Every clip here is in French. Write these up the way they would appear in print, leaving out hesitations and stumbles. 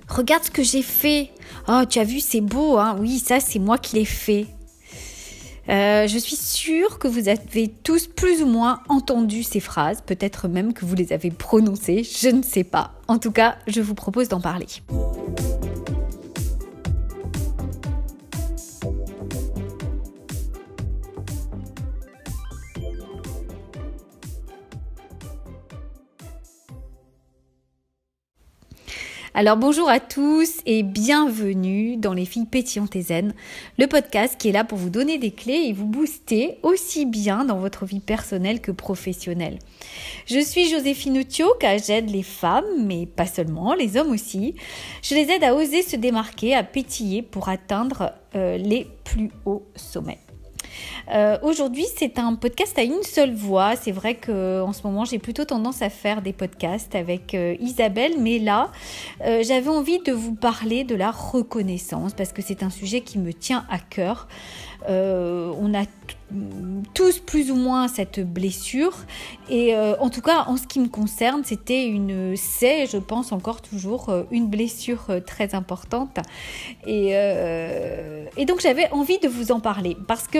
Regarde ce que j'ai fait. Oh, tu as vu, c'est beau, hein? Oui, ça, c'est moi qui l'ai fait. Je suis sûre que vous avez tous plus ou moins entendu ces phrases, peut-être même que vous les avez prononcées, je ne sais pas. En tout cas, je vous propose d'en parler. Alors bonjour à tous et bienvenue dans Les Filles Pétillantes et Zen, le podcast qui est là pour vous donner des clés et vous booster aussi bien dans votre vie personnelle que professionnelle. Je suis Joséphine Othioka, j'aide les femmes, mais pas seulement, les hommes aussi. Je les aide à oser se démarquer, à pétiller pour atteindre les plus hauts sommets. Aujourd'hui, c'est un podcast à une seule voix. C'est vrai qu'en ce moment, j'ai plutôt tendance à faire des podcasts avec Isabelle, mais là, j'avais envie de vous parler de la reconnaissance parce que c'est un sujet qui me tient à cœur. On a tous plus ou moins cette blessure et en tout cas en ce qui me concerne c'est je pense encore toujours une blessure très importante et donc j'avais envie de vous en parler parce que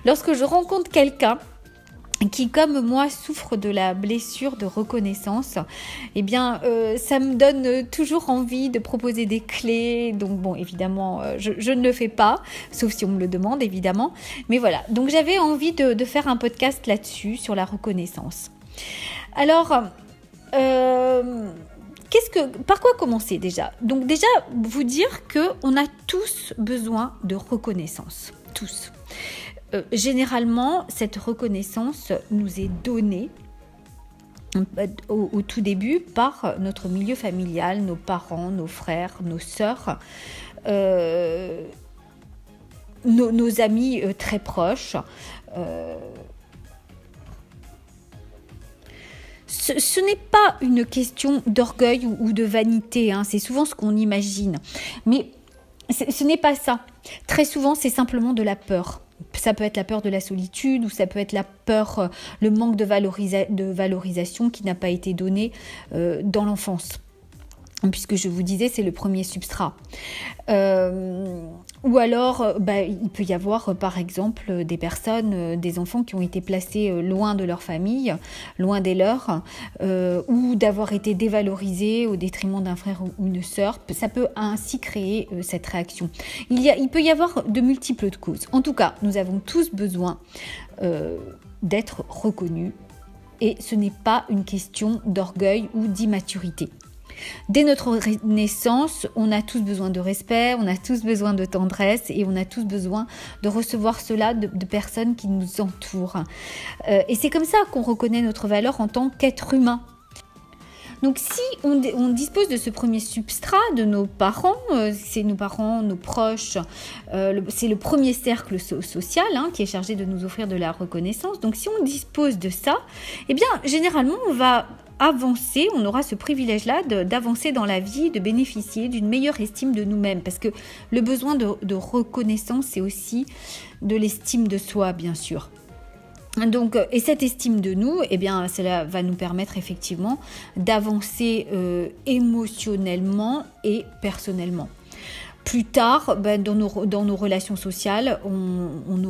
lorsque je rencontre quelqu'un qui, comme moi, souffre de la blessure de reconnaissance, eh bien, ça me donne toujours envie de proposer des clés. Donc, bon, évidemment, je ne le fais pas, sauf si on me le demande, évidemment. Mais voilà, donc j'avais envie de faire un podcast là-dessus, sur la reconnaissance. Alors, par quoi commencer déjà ? Donc déjà, vous dire qu'on a tous besoin de reconnaissance, tous. Généralement, cette reconnaissance nous est donnée au tout début par notre milieu familial, nos parents, nos frères, nos sœurs, nos amis très proches. Ce n'est pas une question d'orgueil ou de vanité, hein, c'est souvent ce qu'on imagine. Mais ce n'est pas ça. Très souvent, c'est simplement de la peur. Ça peut être la peur de la solitude ou ça peut être la peur, le manque de valorisation qui n'a pas été donné dans l'enfance. Puisque je vous disais, c'est le premier substrat. Ou alors, il peut y avoir par exemple des personnes, des enfants qui ont été placés loin de leur famille, loin des leurs, ou d'avoir été dévalorisés au détriment d'un frère ou une sœur. Ça peut ainsi créer cette réaction. Il peut y avoir de multiples causes. En tout cas, nous avons tous besoin d'être reconnus et ce n'est pas une question d'orgueil ou d'immaturité. Dès notre naissance, on a tous besoin de respect, on a tous besoin de tendresse et on a tous besoin de recevoir cela de personnes qui nous entourent. Et c'est comme ça qu'on reconnaît notre valeur en tant qu'être humain. Donc si on dispose de ce premier substrat de nos parents, c'est nos parents, nos proches, c'est le premier cercle social qui est chargé de nous offrir de la reconnaissance. Donc si on dispose de ça, eh bien généralement on va avancer, on aura ce privilège-là d'avancer dans la vie, de bénéficier d'une meilleure estime de nous-mêmes. Parce que le besoin de reconnaissance, c'est aussi de l'estime de soi, bien sûr. Donc, et cette estime de nous, eh bien, cela va nous permettre effectivement d'avancer émotionnellement et personnellement. Plus tard, dans nos relations sociales, on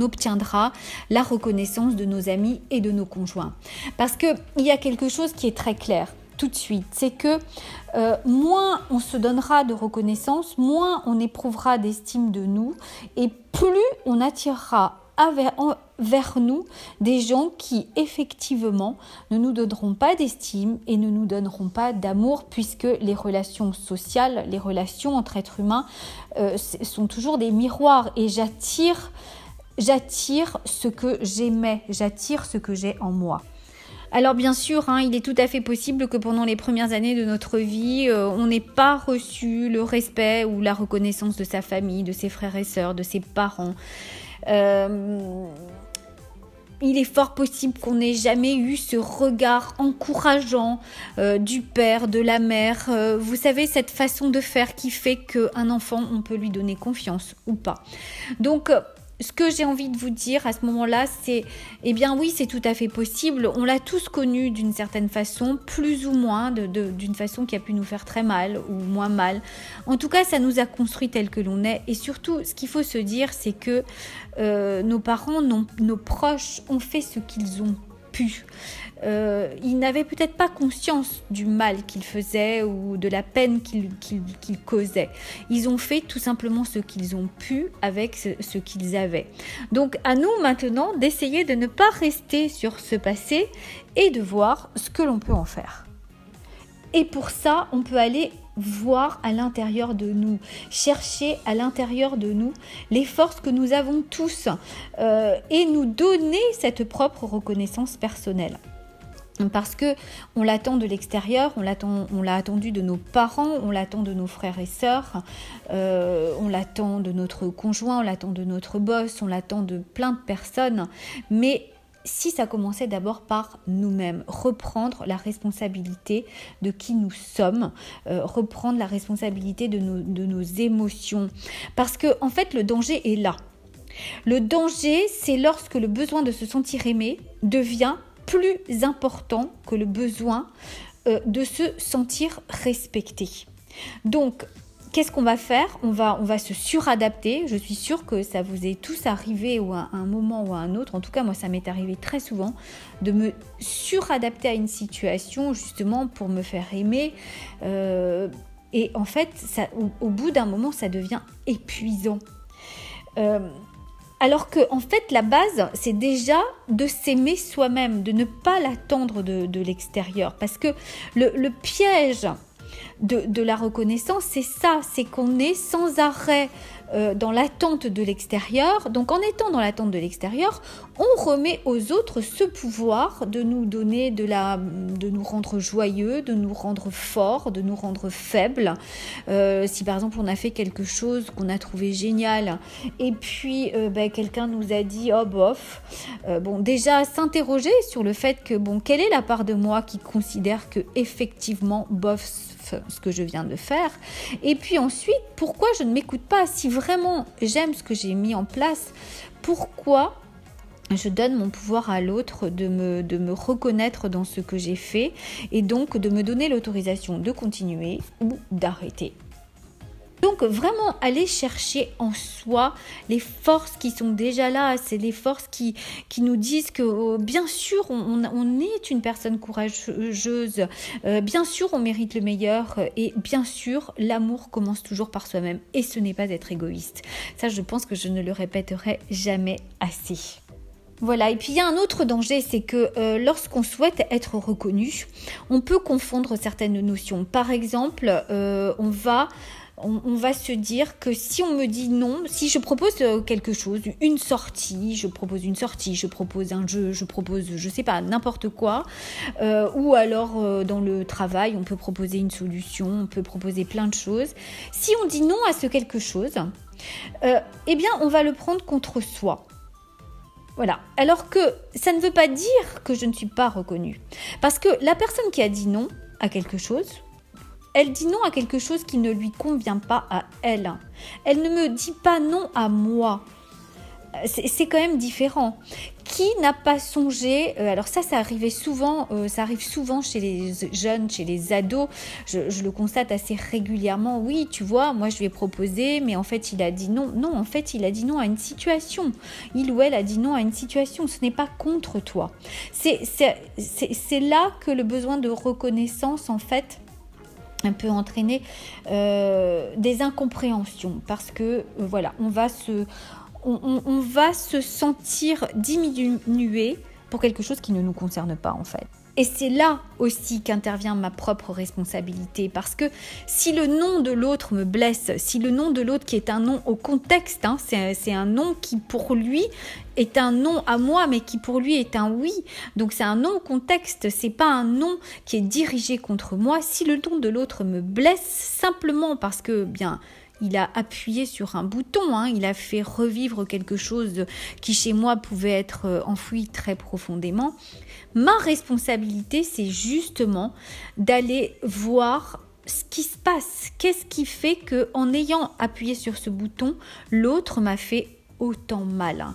obtiendra la reconnaissance de nos amis et de nos conjoints. Parce qu'il y a quelque chose qui est très clair tout de suite, c'est que moins on se donnera de reconnaissance, moins on éprouvera d'estime de nous et plus on attirera vers nous des gens qui effectivement ne nous donneront pas d'estime et ne nous donneront pas d'amour puisque les relations sociales, les relations entre êtres humains sont toujours des miroirs et j'attire ce que j'aimais, j'attire ce que j'ai en moi. Alors bien sûr, il est tout à fait possible que pendant les premières années de notre vie, on n'ait pas reçu le respect ou la reconnaissance de sa famille, de ses frères et sœurs, de ses parents. Il est fort possible qu'on n'ait jamais eu ce regard encourageant du père, de la mère. Vous savez, cette façon de faire qui fait qu'un enfant, on peut lui donner confiance ou pas. Donc, ce que j'ai envie de vous dire à ce moment-là, c'est, eh bien oui, c'est tout à fait possible. On l'a tous connu d'une certaine façon, plus ou moins, d'une façon qui a pu nous faire très mal ou moins mal. En tout cas, ça nous a construit tel que l'on est. Et surtout, ce qu'il faut se dire, c'est que nos parents, nos proches ont fait ce qu'ils ont pu. Ils n'avaient peut-être pas conscience du mal qu'ils faisaient ou de la peine qu'ils causaient. Ils ont fait tout simplement ce qu'ils ont pu avec ce qu'ils avaient. Donc à nous maintenant d'essayer de ne pas rester sur ce passé et de voir ce que l'on peut en faire. Et pour ça, on peut aller voir à l'intérieur de nous, chercher à l'intérieur de nous les forces que nous avons tous et nous donner cette propre reconnaissance personnelle. Parce que on l'attend de l'extérieur, on l'a attendu de nos parents, on l'attend de nos frères et sœurs, on l'attend de notre conjoint, on l'attend de notre boss, on l'attend de plein de personnes. Mais si ça commençait d'abord par nous-mêmes, reprendre la responsabilité de qui nous sommes, reprendre la responsabilité de nos émotions. Parce que en fait, le danger est là. Le danger, c'est lorsque le besoin de se sentir aimé devient plus important que le besoin de se sentir respecté. Donc, qu'est-ce qu'on va faire ? On va se suradapter. Je suis sûre que ça vous est tous arrivé ou à un moment ou à un autre. En tout cas, moi, ça m'est arrivé très souvent de me suradapter à une situation justement pour me faire aimer. Et en fait, au bout d'un moment, ça devient épuisant. Alors que en fait la base c'est déjà de s'aimer soi-même, de ne pas l'attendre de l'extérieur, parce que le piège de la reconnaissance c'est ça, c'est qu'on est sans arrêt dans l'attente de l'extérieur. Donc en étant dans l'attente de l'extérieur, on remet aux autres ce pouvoir de nous donner de nous rendre joyeux, de nous rendre forts, de nous rendre faibles. Si par exemple on a fait quelque chose qu'on a trouvé génial et puis quelqu'un nous a dit oh bof, déjà s'interroger sur le fait que quelle est la part de moi qui considère que effectivement bof ce que je viens de faire, et puis ensuite pourquoi je ne m'écoute pas. Si vraiment j'aime ce que j'ai mis en place, pourquoi je donne mon pouvoir à l'autre de me reconnaître dans ce que j'ai fait et donc de me donner l'autorisation de continuer ou d'arrêter. Donc vraiment aller chercher en soi les forces qui sont déjà là, c'est les forces qui nous disent que bien sûr on est une personne courageuse, bien sûr on mérite le meilleur et bien sûr l'amour commence toujours par soi-même et ce n'est pas être égoïste. Ça je pense que je ne le répéterai jamais assez. Voilà, et puis il y a un autre danger, c'est que lorsqu'on souhaite être reconnu, on peut confondre certaines notions. Par exemple, on va se dire que si on me dit non, si je propose quelque chose, une sortie, je propose un jeu, je propose, je sais pas, n'importe quoi, ou alors dans le travail, on peut proposer une solution, on peut proposer plein de choses. Si on dit non à ce quelque chose, eh bien on va le prendre contre soi. Voilà, alors que ça ne veut pas dire que je ne suis pas reconnue. Parce que la personne qui a dit non à quelque chose, elle dit non à quelque chose qui ne lui convient pas à elle. Elle ne me dit pas non à moi. C'est quand même différent. Qui n'a pas songé, alors ça arrive souvent chez les jeunes, chez les ados, je le constate assez régulièrement. Oui, tu vois, moi je lui ai proposé, mais en fait il a dit non. Non, en fait il a dit non à une situation. Il ou elle a dit non à une situation, ce n'est pas contre toi. C'est là que le besoin de reconnaissance, en fait, peut entraîner des incompréhensions. Parce que, voilà, on va se sentir diminué pour quelque chose qui ne nous concerne pas en fait. Et c'est là aussi qu'intervient ma propre responsabilité, parce que si le nom de l'autre me blesse, si le nom de l'autre qui est un nom au contexte, c'est un nom qui pour lui est un non à moi, mais qui pour lui est un oui. Donc c'est un non au contexte, c'est pas un non qui est dirigé contre moi. Si le nom de l'autre me blesse simplement parce que il a appuyé sur un bouton, il a fait revivre quelque chose qui chez moi pouvait être enfoui très profondément. Ma responsabilité, c'est justement d'aller voir ce qui se passe. Qu'est-ce qui fait qu'en ayant appuyé sur ce bouton, l'autre m'a fait autant mal.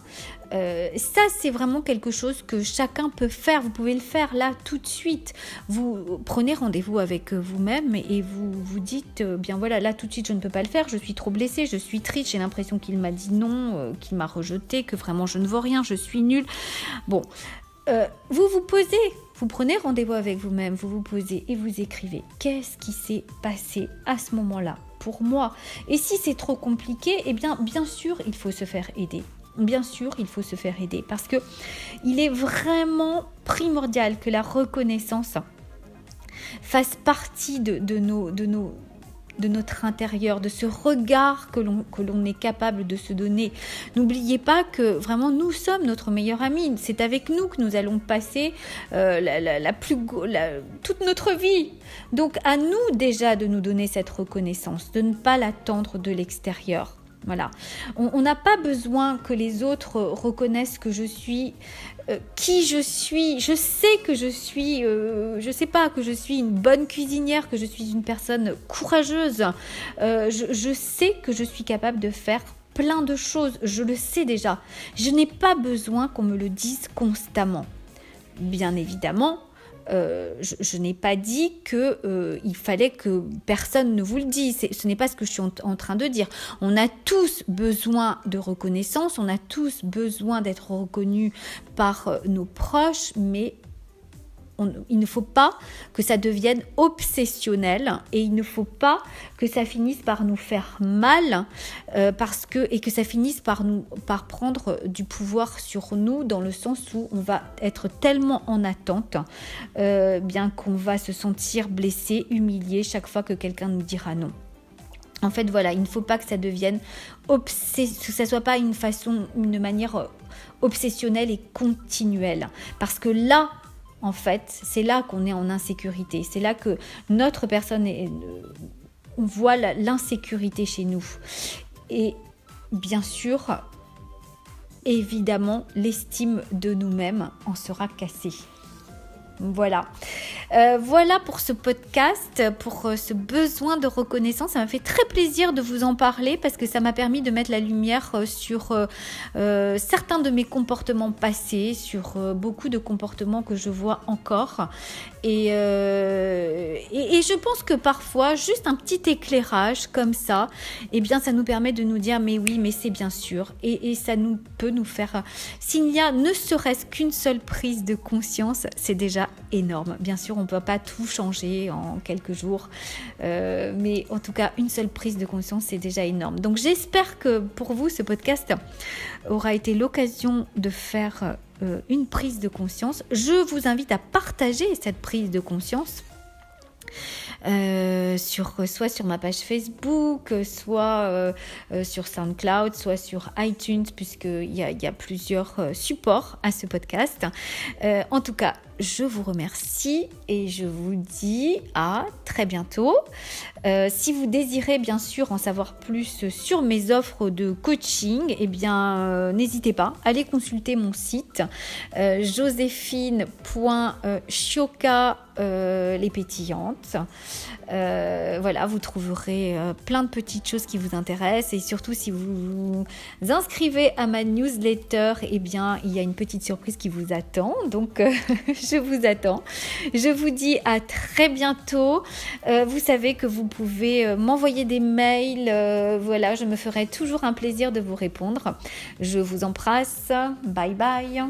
Ça, c'est vraiment quelque chose que chacun peut faire. Vous pouvez le faire là tout de suite. Vous prenez rendez-vous avec vous-même et vous vous dites, bien voilà, là tout de suite je ne peux pas le faire, je suis trop blessée, je suis triste, j'ai l'impression qu'il m'a dit non, qu'il m'a rejeté, que vraiment je ne vaux rien, je suis nulle. Bon, vous vous posez, vous prenez rendez-vous avec vous-même, vous vous posez et vous écrivez qu'est-ce qui s'est passé à ce moment-là pour moi. Et si c'est trop compliqué, eh bien sûr il faut se faire aider. Bien sûr, il faut se faire aider parce que il est vraiment primordial que la reconnaissance fasse partie de notre intérieur, de ce regard que l'on est capable de se donner. N'oubliez pas que vraiment nous sommes notre meilleur ami. C'est avec nous que nous allons passer toute notre vie. Donc à nous déjà de nous donner cette reconnaissance, de ne pas l'attendre de l'extérieur. Voilà, on n'a pas besoin que les autres reconnaissent que je suis qui je suis. Je sais que je suis, je sais pas, que je suis une bonne cuisinière, que je suis une personne courageuse. Je sais que je suis capable de faire plein de choses. Je le sais déjà. Je n'ai pas besoin qu'on me le dise constamment. Bien évidemment. Je n'ai pas dit qu'il fallait que personne ne vous le dise. Ce n'est pas ce que je suis en train de dire. On a tous besoin de reconnaissance, on a tous besoin d'être reconnus par nos proches, mais il ne faut pas que ça devienne obsessionnel et il ne faut pas que ça finisse par nous faire mal et que ça finisse par prendre du pouvoir sur nous dans le sens où on va être tellement en attente bien qu'on va se sentir blessé, humilié chaque fois que quelqu'un nous dira non. En fait, voilà, il ne faut pas que ça devienne que ça soit pas une manière obsessionnelle et continuelle parce que là, en fait, c'est là qu'on est en insécurité. C'est là que notre personne on voit l'insécurité chez nous. Et bien sûr, évidemment, l'estime de nous-mêmes en sera cassée. Voilà. Voilà pour ce podcast, pour ce besoin de reconnaissance. Ça m'a fait très plaisir de vous en parler parce que ça m'a permis de mettre la lumière sur certains de mes comportements passés, sur beaucoup de comportements que je vois encore. Et je pense que parfois, juste un petit éclairage comme ça, eh bien, ça nous permet de nous dire mais oui, mais c'est bien sûr. Et ça peut nous faire... S'il y a ne serait-ce qu'une seule prise de conscience, c'est déjà énorme. Bien sûr, on ne peut pas tout changer en quelques jours, mais en tout cas, une seule prise de conscience, c'est déjà énorme. Donc, j'espère que pour vous, ce podcast aura été l'occasion de faire une prise de conscience. Je vous invite à partager cette prise de conscience. Soit sur ma page Facebook, soit sur SoundCloud, soit sur iTunes, puisqu'il y a plusieurs supports à ce podcast. En tout cas, je vous remercie et je vous dis à très bientôt. Si vous désirez bien sûr en savoir plus sur mes offres de coaching, eh bien n'hésitez pas, allez consulter mon site joséphine.chioca les pétillantes. Voilà, vous trouverez plein de petites choses qui vous intéressent et surtout si vous vous inscrivez à ma newsletter, eh bien il y a une petite surprise qui vous attend. Donc je vous attends. Je vous dis à très bientôt. Vous savez que vous pouvez m'envoyer des mails. Voilà, je me ferai toujours un plaisir de vous répondre. Je vous embrasse. Bye bye.